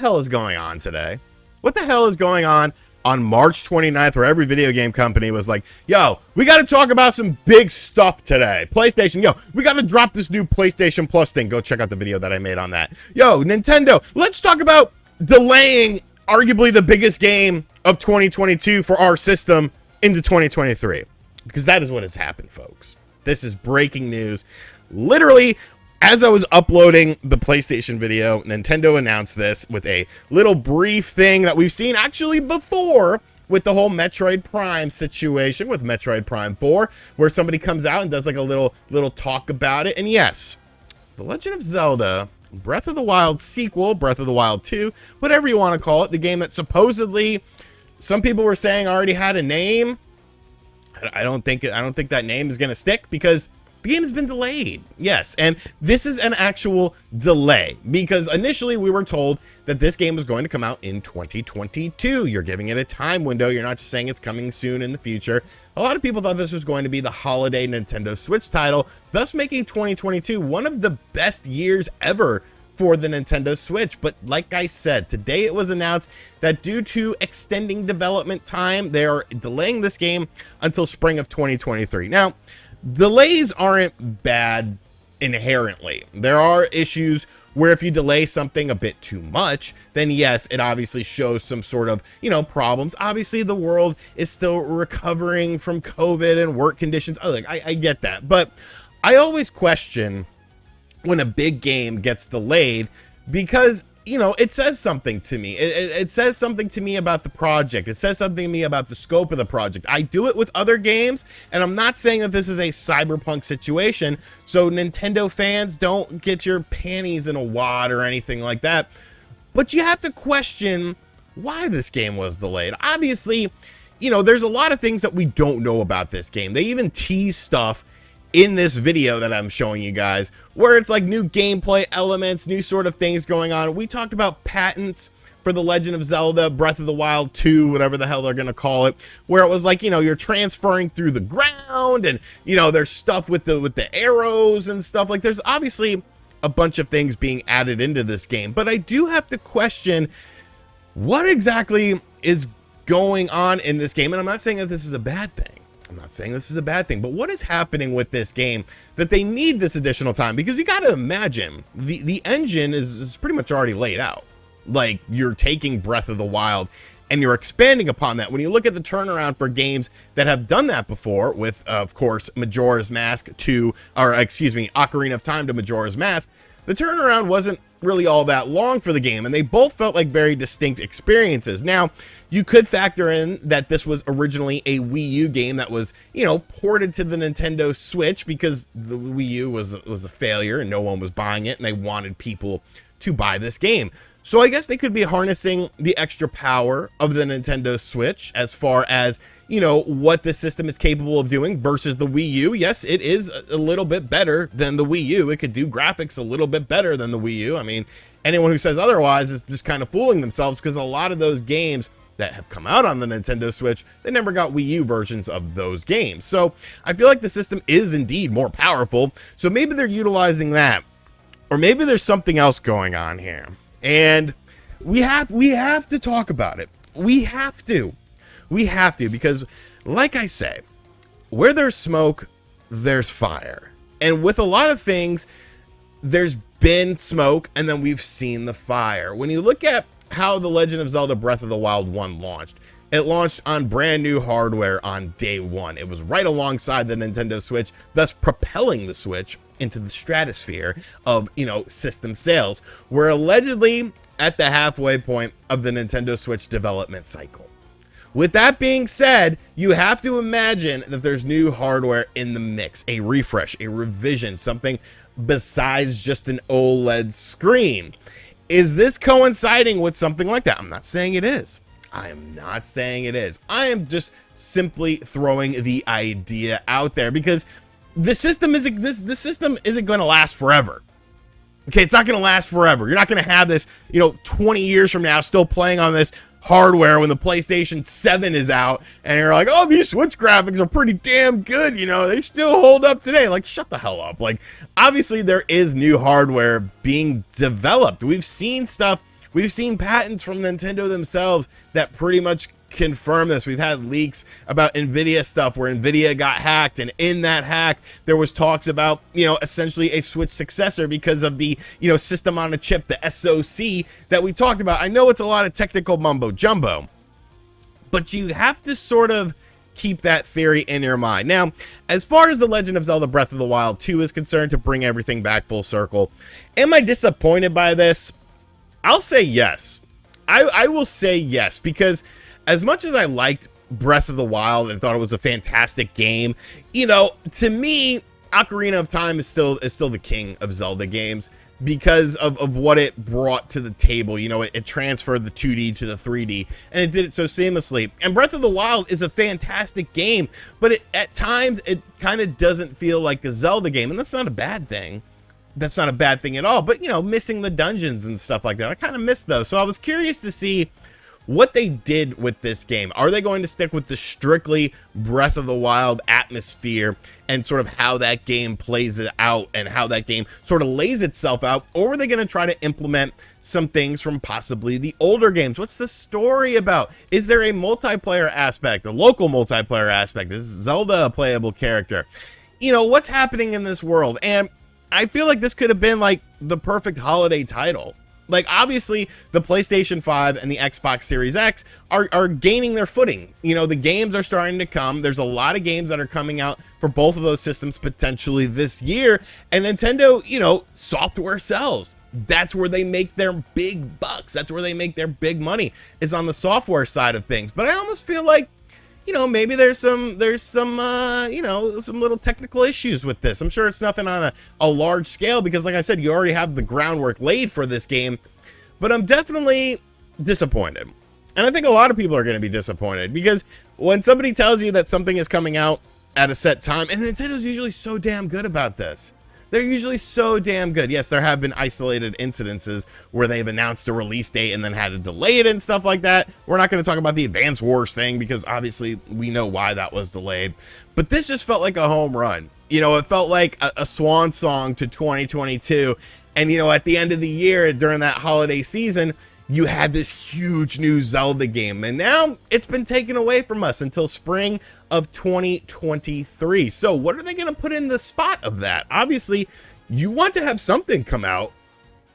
hell is going on today? What the hell is going on March 29th, where every video game company was like, yo, we got to talk about some big stuff today. PlayStation, yo, we got to drop this new PlayStation Plus thing. Go check out the video that I made on that. Yo, Nintendo, let's talk about delaying arguably the biggest game of 2022 for our system into 2023. Because that is what has happened, folks. This is breaking news. Literally, as I was uploading the PlayStation video, Nintendo announced this with a little brief thing that we've seen actually before with the whole Metroid Prime situation with Metroid Prime 4, where somebody comes out and does like a little talk about it. And yes, The Legend of Zelda Breath of the Wild sequel, Breath of the Wild 2, whatever you want to call it, the game that supposedly some people were saying already had a name. I don't think that name is going to stick because the game has been delayed. Yes, and this is an actual delay because initially we were told that this game was going to come out in 2022. You're giving it a time window. You're not just saying it's coming soon in the future. A lot of people thought this was going to be the holiday Nintendo Switch title, thus making 2022 one of the best years ever for the Nintendo Switch. But like I said, today it was announced that due to extending development time, they are delaying this game until spring of 2023. Now, delays aren't bad inherently. There are issues where if you delay something a bit too much, then yes, it obviously shows some sort of, problems. Obviously, the world is still recovering from COVID and work conditions. I get that. But I always question when a big game gets delayed because it says something to me. It says something to me about the project. It says something to me about the scope of the project. I do it with other games, and I'm not saying that this is a cyberpunk situation, so Nintendo fans, don't get your panties in a wad or anything like that. But you have to question why this game was delayed. Obviously, there's a lot of things that we don't know about this game. They even tease stuff in this video that I'm showing you guys, where it's like new gameplay elements, new sort of things going on. We talked about patents for The Legend of Zelda Breath of the Wild 2, whatever the hell they're gonna call it, where it was like, you're transferring through the ground and, there's stuff with the arrows and stuff. Like, there's obviously a bunch of things being added into this game, but I do have to question what exactly is going on in this game. And I'm not saying that this is a bad thing. I'm not saying this is a bad thing, but what is happening with this game that they need this additional time? Because you got to imagine the engine is pretty much already laid out. Like, you're taking Breath of the Wild and you're expanding upon that. When you look at the turnaround for games that have done that before with, of course, Majora's Mask Ocarina of Time to Majora's Mask, the turnaround wasn't really all that long for the game, and they both felt like very distinct experiences. Now, you could factor in that this was originally a Wii U game that was, ported to the Nintendo Switch because the Wii U was a failure and no one was buying it, and they wanted people to buy this game. So I guess they could be harnessing the extra power of the Nintendo Switch as far as, what the system is capable of doing versus the Wii U. Yes, it is a little bit better than the Wii U. It could do graphics a little bit better than the Wii U. I mean, anyone who says otherwise is just kind of fooling themselves because a lot of those games that have come out on the Nintendo Switch, they never got Wii U versions of those games. So I feel like the system is indeed more powerful. So maybe they're utilizing that, or maybe there's something else going on here. And we have to talk about it. We have to because, like I say, where there's smoke, there's fire. And with a lot of things, there's been smoke and then we've seen the fire. When you look at how The Legend of Zelda Breath of the Wild 1 launched, it launched on brand new hardware on day one. It was right alongside the Nintendo Switch, thus propelling the Switch into the stratosphere of, system sales. We're allegedly at the halfway point of the Nintendo Switch development cycle. With that being said, you have to imagine that there's new hardware in the mix, a refresh, a revision, something besides just an OLED screen. Is this coinciding with something like that? I'm not saying it is. I am not saying it is. I am just simply throwing the idea out there because the system isn't going to last forever. Okay, it's not going to last forever. You're not going to have this, 20 years from now still playing on this hardware when the PlayStation 7 is out and you're like, oh, these Switch graphics are pretty damn good, they still hold up today. Like, shut the hell up. Like, obviously there is new hardware being developed. We've seen stuff We've seen patents from Nintendo themselves that pretty much confirm this. We've had leaks about Nvidia stuff where Nvidia got hacked, and in that hack there was talks about, you know, essentially a Switch successor because of the, you know, system on a chip, the SoC that we talked about. I know it's a lot of technical mumbo jumbo, but you have to sort of keep that theory in your mind. Now, as far as The Legend of Zelda Breath of the Wild 2 is concerned, to bring everything back full circle, am I disappointed by this? I'll say yes. I will say yes, because as much as I liked Breath of the Wild and thought it was a fantastic game, you know, to me, Ocarina of Time is still the king of Zelda games because of what it brought to the table. You know, it transferred the 2D to the 3D, and it did it so seamlessly. And Breath of the Wild is a fantastic game, but at times it kind of doesn't feel like a Zelda game, and that's not a bad thing. That's not a bad thing at all, but, you know, missing the dungeons and stuff like that, I kind of miss those. So I was curious to see what they did with this game. Are they going to stick with the strictly Breath of the Wild atmosphere and sort of how that game plays it out and how that game sort of lays itself out? Or are they going to try to implement some things from possibly the older games? What's the story about? Is there a multiplayer aspect, a local multiplayer aspect? Is Zelda a playable character? You know, what's happening in this world? And I feel like this could have been like the perfect holiday title. Like, obviously, the PlayStation 5 and the Xbox Series X are gaining their footing. You know, the games are starting to come. There's a lot of games that are coming out for both of those systems potentially this year. And Nintendo, you know, software sells. That's where they make their big bucks. That's where they make their big money, is on the software side of things. But I almost feel like, you know, maybe there's some you know, some little technical issues with this. I'm sure it's nothing on a large scale because, like I said, you already have the groundwork laid for this game, but I'm definitely disappointed. And I think a lot of people are going to be disappointed because when somebody tells you that something is coming out at a set time, and Nintendo's usually so damn good about this. They're usually so damn good. Yes, there have been isolated incidences where they've announced a release date and then had to delay it and stuff like that. We're not going to talk about the Advance Wars thing because obviously we know why that was delayed. But this just felt like a home run. You know, it felt like a swan song to 2022. And, you know, at the end of the year during that holiday season, you had this huge new Zelda game, and now it's been taken away from us until spring of 2023. So what are they going to put in the spot of that? Obviously, you want to have something come out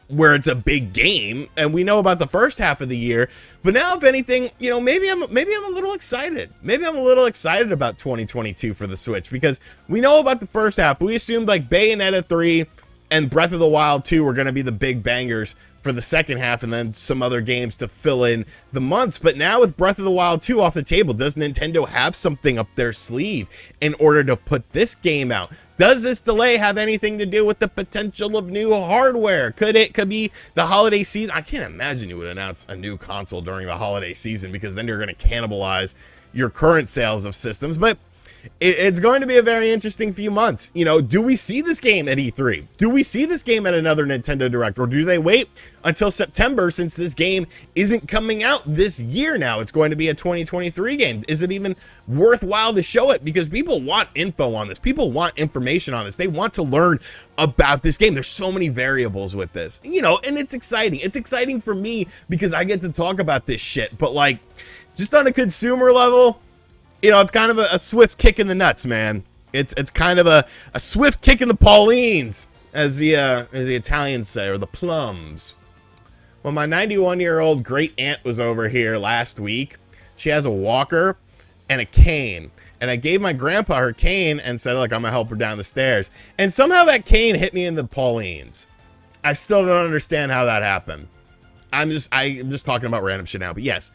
where it's a big game, and we know about the first half of the year, but now, if anything, you know, maybe I'm a little excited. Maybe I'm a little excited about 2022 for the Switch, because we know about the first half. We assumed like Bayonetta 3 and Breath of the Wild 2 were going to be the big bangers for the second half, and then some other games to fill in the months. But now with Breath of the Wild 2 off the table, does Nintendo have something up their sleeve in order to put this game out? Does this delay have anything to do with the potential of new hardware? Could be the holiday season? I can't imagine you would announce a new console during the holiday season, because then you're going to cannibalize your current sales of systems. But it's going to be a very interesting few months. You know, do we see this game at E3? Do we see this game at another Nintendo Direct? Or do they wait until September, since this game isn't coming out this year now? It's going to be a 2023 game. Is it even worthwhile to show it? Because people want info on this. People want information on this. They want to learn about this game. There's so many variables with this, you know, and it's exciting. It's exciting for me because I get to talk about this shit. But like, just on a consumer level, you know, it's kind of a swift kick in the nuts, man. It's kind of a swift kick in the Paulines, as the Italians say, or the plums. Well, my 91-year-old great aunt was over here last week. She has a walker and a cane. And I gave my grandpa her cane and said, look, I'm gonna help her down the stairs. And somehow that cane hit me in the Paulines. I still don't understand how that happened. I'm just talking about random shit now, but yes.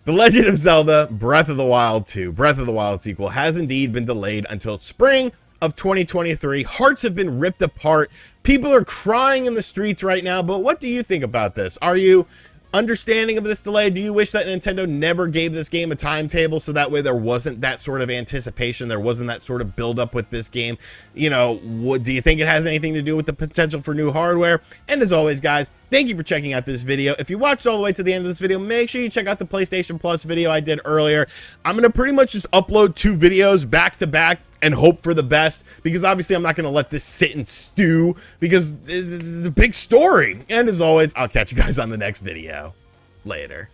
The Legend of Zelda Breath of the Wild 2, Breath of the Wild sequel, has indeed been delayed until spring of 2023. Hearts have been ripped apart. People are crying in the streets right now, but what do you think about this? Are you understanding of this delay? Do you wish that Nintendo never gave this game a timetable, so that way there wasn't that sort of anticipation, there wasn't that sort of buildup with this game? You know, what do you think it has anything to do with the potential for new hardware? And as always, guys, thank you for checking out this video. If you watched all the way to the end of this video, make sure you check out the PlayStation Plus video I did earlier. I'm going to pretty much just upload 2 videos back to back and hope for the best, because obviously I'm not going to let this sit and stew, because it's a big story. And as always, I'll catch you guys on the next video. Later.